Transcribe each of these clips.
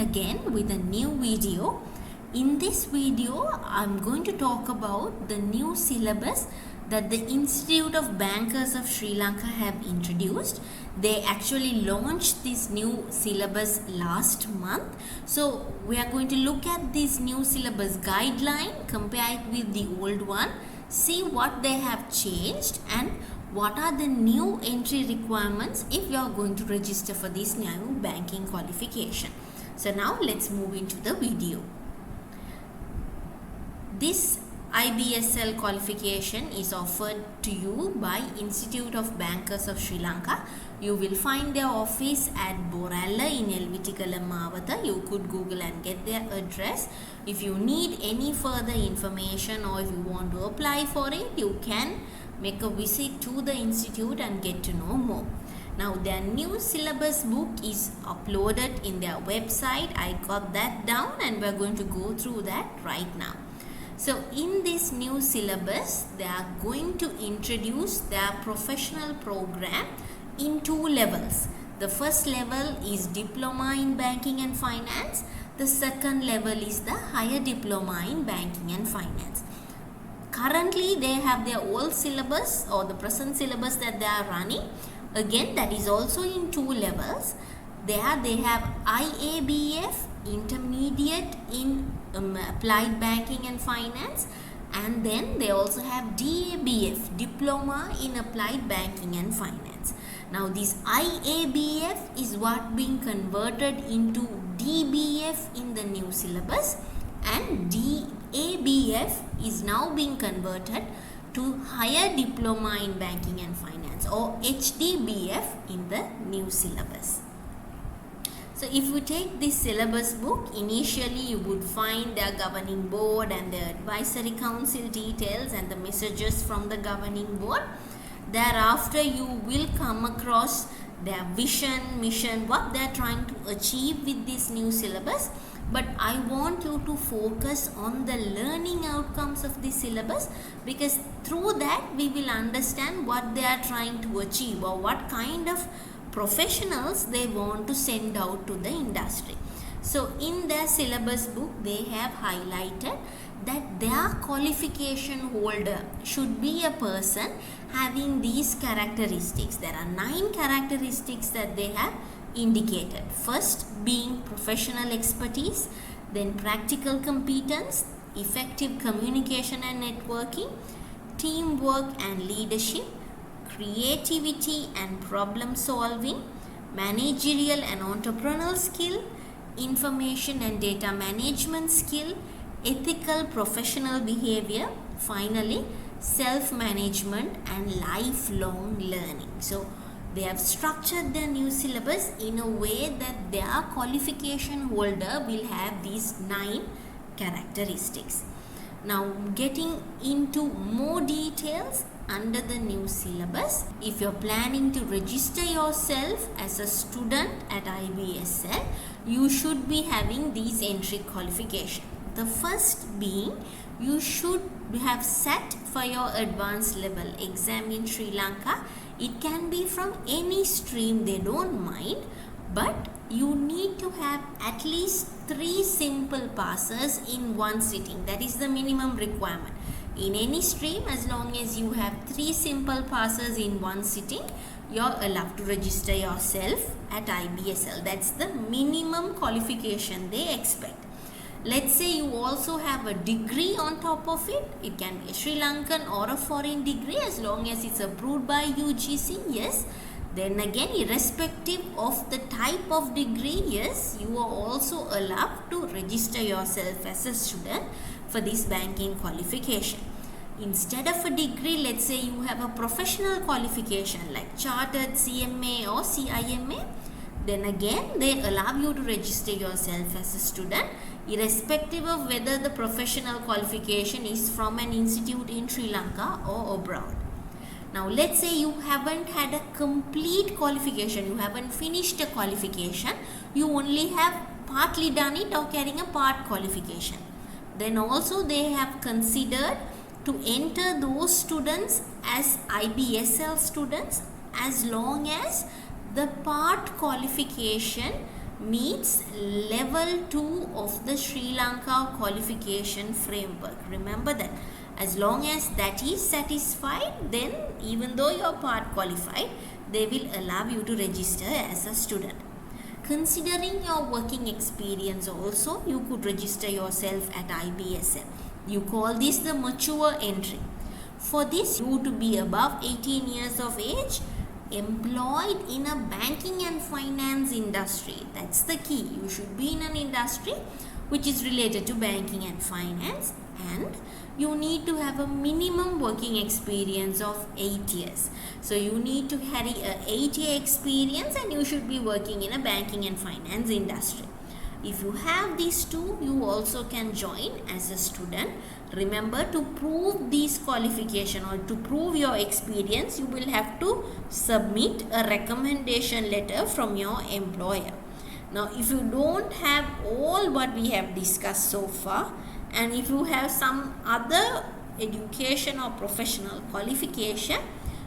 again with a new video. In this video, I'm going to talk about the new syllabus that the Institute of Bankers of Sri Lanka have introduced. They actually launched this new syllabus last month. So we are going to look at this new syllabus guideline, compare it with the old one, see what they have changed and what are the new entry requirements if you are going to register for this new banking qualification. So now let's move into the video. This IBSL qualification is offered to you by Institute of Bankers of Sri Lanka. You will find their office at Boralla in Elvitikala Mawatha. You could Google and get their address. If you need any further information or if you want to apply for it, you can make a visit to the institute and get to know more. Now their new syllabus book is uploaded in their website. I got that down and we're going to go through that right now. So in this new syllabus, they are going to introduce their professional program in 2 levels. The first level is Diploma in Banking and Finance. The second level is the Higher Diploma in Banking and Finance. Currently, they have their old syllabus or the present syllabus that they are running. Again, that is also in 2 levels. There they have IABF, Intermediate in Applied Banking and Finance, and then they also have DBF, Diploma in Applied Banking and Finance. Now this IABF is what being converted into DBF in the new syllabus, and DBF is now being converted to Higher Diploma in Banking and Finance or HDBF in the new syllabus. So if we take this syllabus book, initially you would find their governing board and their advisory council details and the messages from the governing board. Thereafter you will come across their vision, mission, what they are trying to achieve with this new syllabus. But I want you to focus on the learning outcomes of this syllabus, because through that we will understand what they are trying to achieve or what kind of professionals they want to send out to the industry. So in their syllabus book, they have highlighted that their qualification holder should be a person having these characteristics. There are 9 characteristics that they have indicated. First being professional expertise, then practical competence, effective communication and networking, teamwork and leadership, creativity and problem solving, managerial and entrepreneurial skill, information and data management skill, ethical professional behavior, finally self-management and lifelong learning. So they have structured their new syllabus in a way that their qualification holder will have these 9 characteristics. Now getting into more details under the new syllabus, if you're planning to register yourself as a student at IBSL, you should be having these entry qualifications. The first being, you should have sat for your advanced level exam in Sri Lanka. It can be from any stream, they don't mind, but you need to have at least 3 simple passes in one sitting. That is the minimum requirement. In any stream, as long as you have 3 simple passes in one sitting, you're allowed to register yourself at IBSL. That's the minimum qualification they expect. Let's say you also have a degree on top of it. It can be a Sri Lankan or a foreign degree, as long as it's approved by UGC, yes. Then again, irrespective of the type of degree, yes, you are also allowed to register yourself as a student for this banking qualification. Instead of a degree, let's say you have a professional qualification like Chartered CMA or CIMA, then again they allow you to register yourself as a student irrespective of whether the professional qualification is from an institute in Sri Lanka or abroad. Now let's say you haven't had a complete qualification, you haven't finished a qualification, you only have partly done it or carrying a part qualification. Then also they have considered to enter those students as IBSL students as long as the part qualification meets level 2 of the Sri Lanka qualification framework. Remember that. As long as that is satisfied, then even though you are part qualified, they will allow you to register as a student. Considering your working experience also, you could register yourself at IBSL. You call this the mature entry. For this, you to be above 18 years of age, employed in a banking and finance industry. That's the key. You should be in an industry which is related to banking and finance, and you need to have a minimum working experience of 8 years. So you need to carry a 8-year experience, and you should be working in a banking and finance industry. If you have these two, you also can join as a student. Remember, to prove these qualification or to prove your experience, you will have to submit a recommendation letter from your employer. Now, if you don't have all what we have discussed so far, and if you have some other education or professional qualification,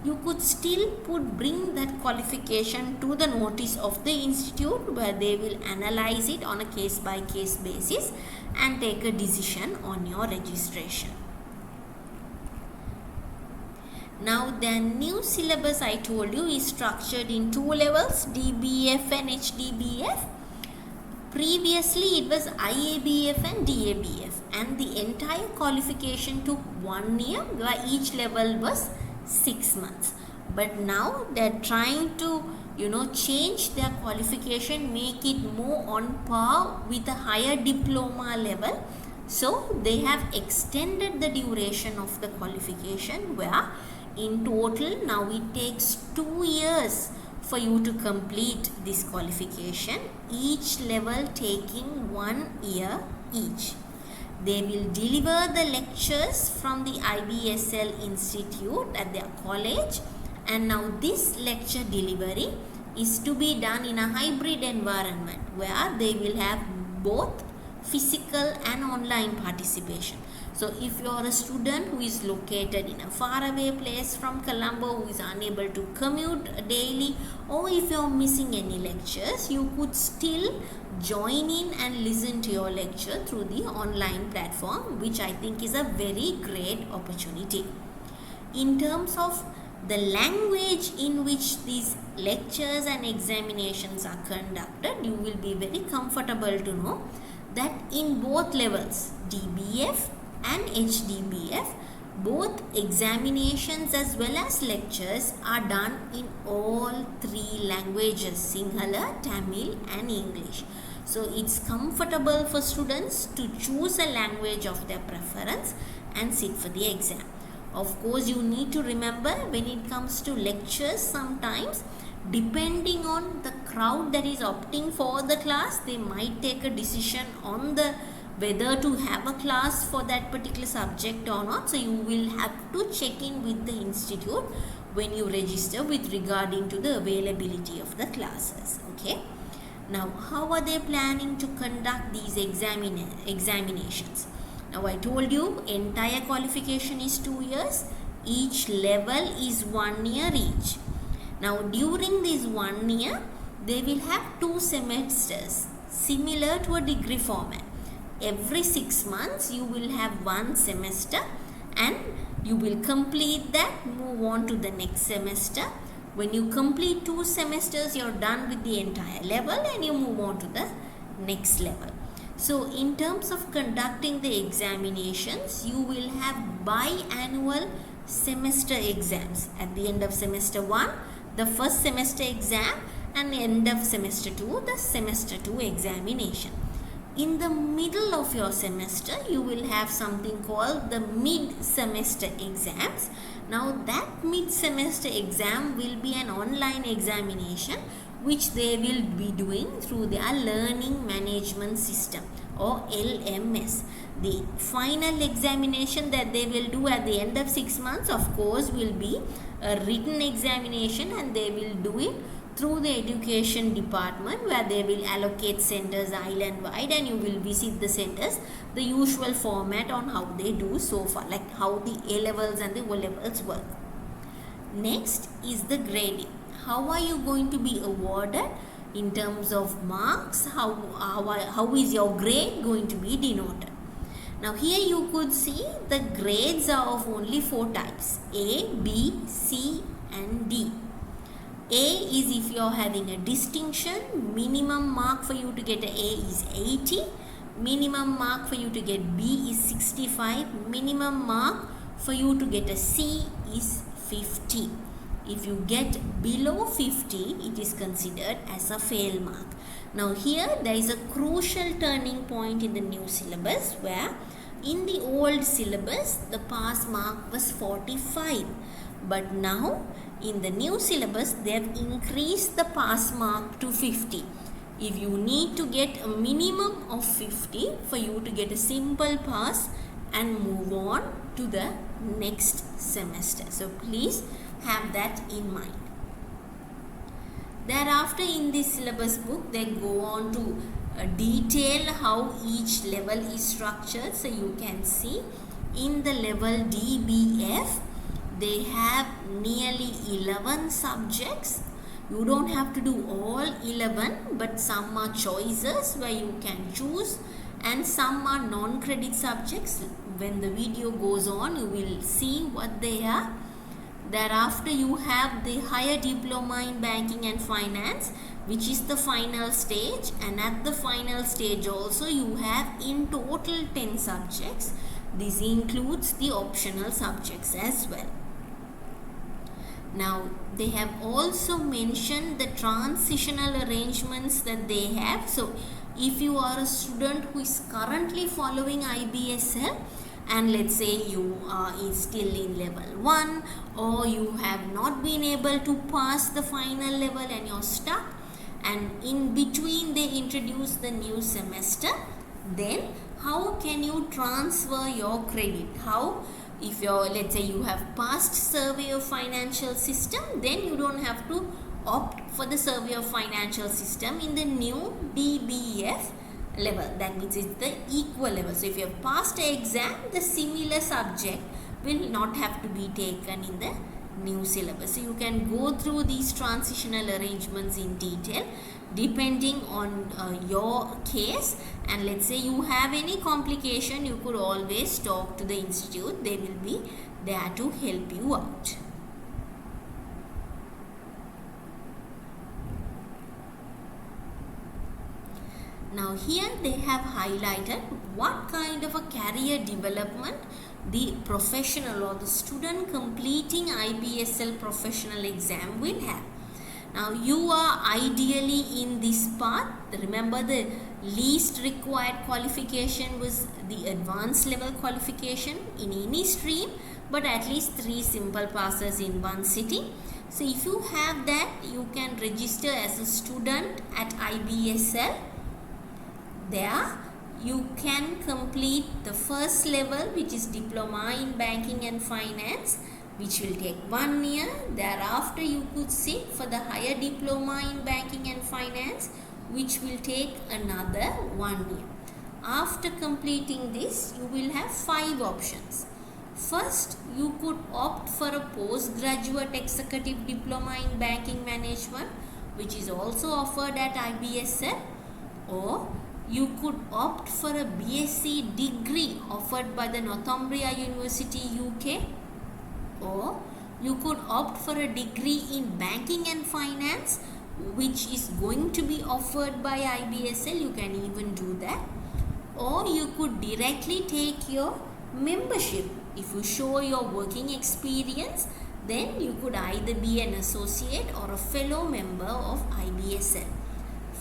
you could still bring that qualification to the notice of the institute, where they will analyze it on a case by case basis and take a decision on your registration. Now, the new syllabus I told you is structured in 2 levels, DBF and HDBF. Previously, it was IBF and DBF, and the entire qualification took 1 year, where each level was 6 months. But now they are trying to change their qualification, make it more on par with a higher diploma level. So they have extended the duration of the qualification, where in total now it takes 2 years for you to complete this qualification, each level taking 1 year each. They will deliver the lectures from the IBSL Institute at their college, and now this lecture delivery is to be done in a hybrid environment, where they will have both physical and online participation. So if you are a student who is located in a faraway place from Colombo, who is unable to commute daily, or if you are missing any lectures, you could still join in and listen to your lecture through the online platform, which I think is a very great opportunity. In terms of the language in which these lectures and examinations are conducted, you will be very comfortable to know that in both levels, DBF and HDBF, both examinations as well as lectures are done in all 3 languages, Sinhala, Tamil and English. So it's comfortable for students to choose a language of their preference and sit for the exam. Of course, you need to remember, when it comes to lectures, sometimes depending on the crowd that is opting for the class, they might take a decision on the whether to have a class for that particular subject or not. So you will have to check in with the institute when you register with regarding to the availability of the classes. Okay. Now, how are they planning to conduct these examinations? Now, I told you entire qualification is 2 years. Each level is 1 year each. Now, during this 1 year, they will have 2 semesters similar to a degree format. Every 6 months, you will have 1 semester, and you will complete that, move on to the next semester. When you complete 2 semesters, you are done with the entire level and you move on to the next level. So, in terms of conducting the examinations, you will have biannual semester exams. At the end of semester 1, the first semester exam, and end of semester 2, the semester 2 examination. In the middle of your semester, you will have something called the mid-semester exams. Now, that mid-semester exam will be an online examination which they will be doing through their learning management system, or LMS. The final examination that they will do at the end of 6 months, of course, will be a written examination, and they will do it through the education department, where they will allocate centers island wide, and you will visit the centers, the usual format on how they do so far, like how the A levels and the O levels work. Next is the grading. How are you going to be awarded? In terms of marks, how is your grade going to be denoted? Now here you could see the grades are of only 4 types: A, B, C and D. A is if you are having a distinction, minimum mark for you to get an A is 80, minimum mark for you to get B is 65, minimum mark for you to get a C is 50. If you get below 50, it is considered as a fail mark. Now here there is a crucial turning point in the new syllabus, where in the old syllabus the pass mark was 45, but now in the new syllabus they have increased the pass mark to 50. If you need to get a minimum of 50 for you to get a simple pass and move on to the next semester. So please have that in mind. Thereafter in this syllabus book they go on to detail how each level is structured. So you can see in the level DBF they have nearly 11 subjects. You don't have to do all 11, but some are choices where you can choose, and some are non-credit subjects. When the video goes on, you will see what they are. Thereafter you have the higher diploma in banking and finance, which is the final stage, and at the final stage also you have in total 10 subjects. This includes the optional subjects as well. Now they have also mentioned the transitional arrangements that they have. So if you are a student who is currently following IBSL, and let's say you are still in level 1, or you have not been able to pass the final level and you're stuck, and in between they introduce the new semester, then how can you transfer your credit? How, if you're, let's say you have passed survey of financial system, then you don't have to opt for the survey of financial system in the new DBF level. That means it's the equal level. So if you have passed the exam, the similar subject will not have to be taken in the new syllabus. So you can go through these transitional arrangements in detail depending on your case, and let's say you have any complication, you could always talk to the institute. They will be there to help you out. Now here they have highlighted what kind of a career development the professional or the student completing IBSL professional exam will have. Now you are ideally in this path. Remember, the least required qualification was the advanced level qualification in any stream, but at least 3 simple passes in one sitting. So if you have that, you can register as a student at IBSL. There you can complete the first level, which is diploma in banking and finance, which will take 1 year. Thereafter you could sit for the higher diploma in banking and finance, which will take another 1 year. After completing this, you will have 5 options. First, you could opt for a postgraduate executive diploma in banking management, which is also offered at IBSL, or you could opt for a BSc degree offered by the Northumbria University, UK, or you could opt for a degree in banking and finance, which is going to be offered by IBSL. You can even do that. Or you could directly take your membership. If you show your working experience, then you could either be an associate or a fellow member of IBSL.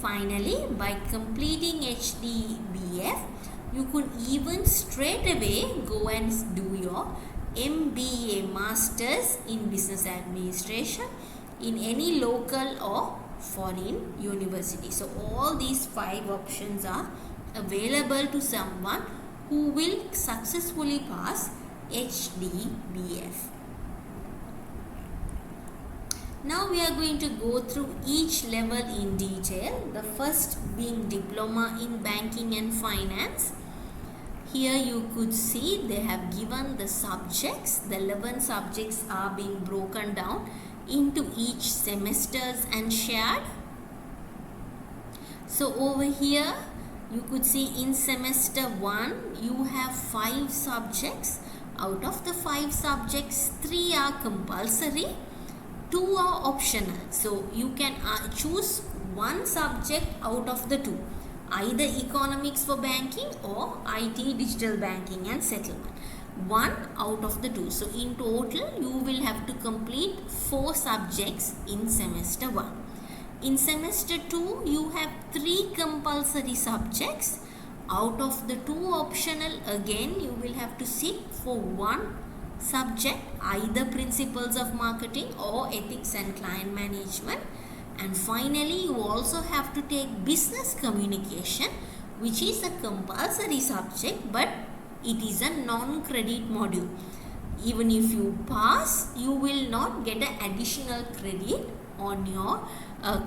Finally, by completing HDBF, you could even straight away go and do your MBA Masters in Business Administration in any local or foreign university. So all these 5 options are available to someone who will successfully pass HDBF. Now we are going to go through each level in detail. The first being diploma in banking and finance. Here you could see they have given the subjects. The 11 subjects are being broken down into each semesters and shared. So over here you could see in semester 1 you have 5 subjects. Out of the 5 subjects, 3 are compulsory, 2 are optional. So you can choose one subject out of the 2, either economics for banking or IT digital banking and settlement. One out of the 2. So in total you will have to complete 4 subjects in semester 1. In semester 2 you have 3 compulsory subjects. Out of the 2 optional, again you will have to sit for one subject, either principles of marketing or ethics and client management. And finally you also have to take business communication, which is a compulsory subject, but it is a non-credit module. Even if you pass, you will not get an additional credit on your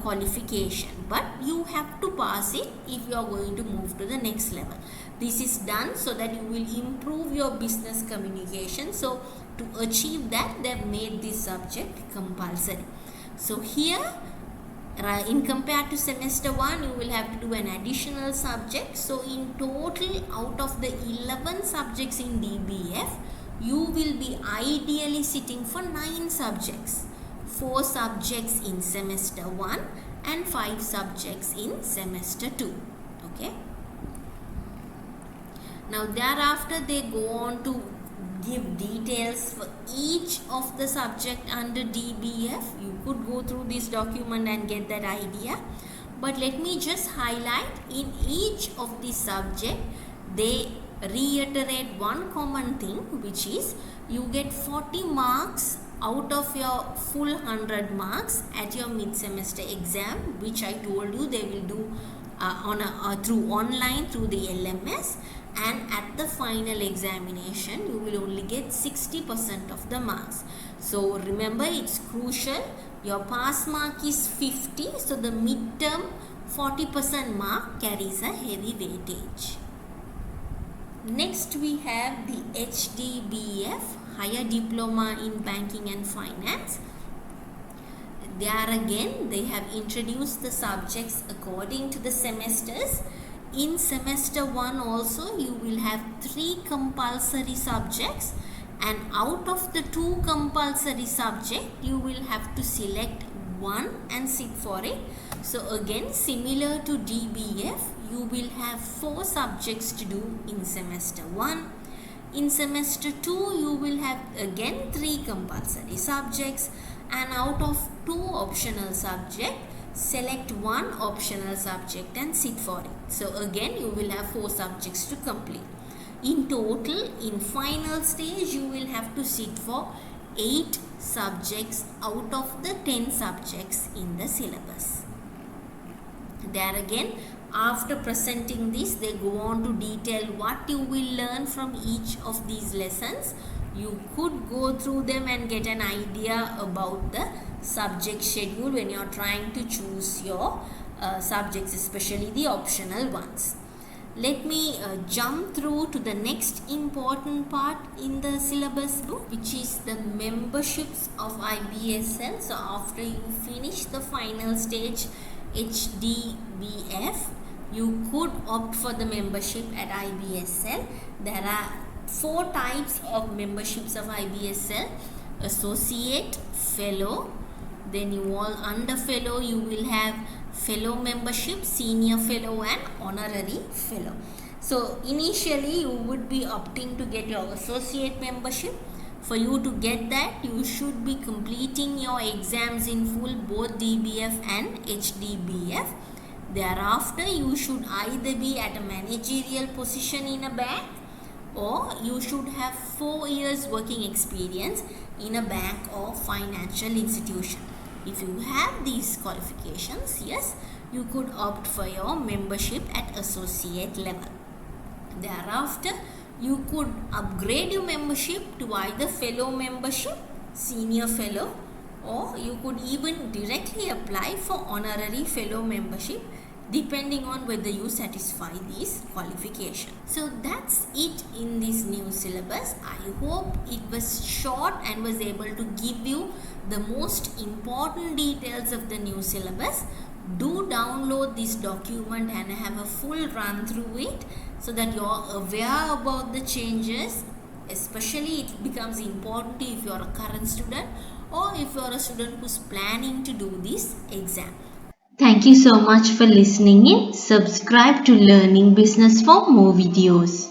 qualification, but you have to pass it if you are going to move to the next level. This is done so that you will improve your business communication. So to achieve that, they have made this subject compulsory. So here, in compared to semester 1, you will have to do an additional subject. So in total, out of the 11 subjects in DBF, you will be ideally sitting for 9 subjects. 4 subjects in semester 1 and 5 subjects in semester 2. Okay. Now thereafter they go on to give details for each of the subject under DBF. You could go through this document and get that idea. But let me just highlight, in each of the subject they reiterate one common thing, which is you get 40 marks out of your full 100 marks at your mid-semester exam, which I told you they will do through online through the LMS, and at the final examination you will only get 60% of the marks. So remember, it's crucial, your pass mark is 50, so the midterm 40% mark carries a heavy weightage. Next we have the HDBF, Higher Diploma in Banking and Finance. There again they have introduced the subjects according to the semesters. In semester 1 also you will have 3 compulsory subjects, and out of the 2 compulsory subjects you will have to select one and sit for it. So again, similar to DBF, you will have 4 subjects to do in semester 1. In semester 2 you will have again 3 compulsory subjects, and out of 2 optional subjects, select one optional subject and sit for it. So again you will have 4 subjects to complete. In total, in final stage you will have to sit for 8 subjects out of the 10 subjects in the syllabus. There again, after presenting this, they go on to detail what you will learn from each of these lessons. You could go through them and get an idea about the subject schedule when you are trying to choose your subjects, especially the optional ones. Let me jump through to the next important part in the syllabus book, which is the memberships of IBSL. So after you finish the final stage HDBF, you could opt for the membership at IBSL. There are 4 types of memberships of IBSL: associate, fellow, then you all under fellow you will have fellow membership, senior fellow and honorary fellow. So initially you would be opting to get your associate membership. For you to get that, you should be completing your exams in full, both DBF and HDBF. Thereafter, you should either be at a managerial position in a bank, or you should have 4 years working experience in a bank or financial institution. If you have these qualifications, yes, you could opt for your membership at associate level. Thereafter, you could upgrade your membership to either fellow membership, senior fellow, or you could even directly apply for honorary fellow membership, depending on whether you satisfy these qualifications. So that's it in this new syllabus. I hope it was short and was able to give you the most important details of the new syllabus. Do download this document and have a full run through it so that you're aware about the changes. Especially it becomes important if you're a current student or if you're a student who's planning to do this exam. Thank you so much for listening in. Subscribe to Learning Business for more videos.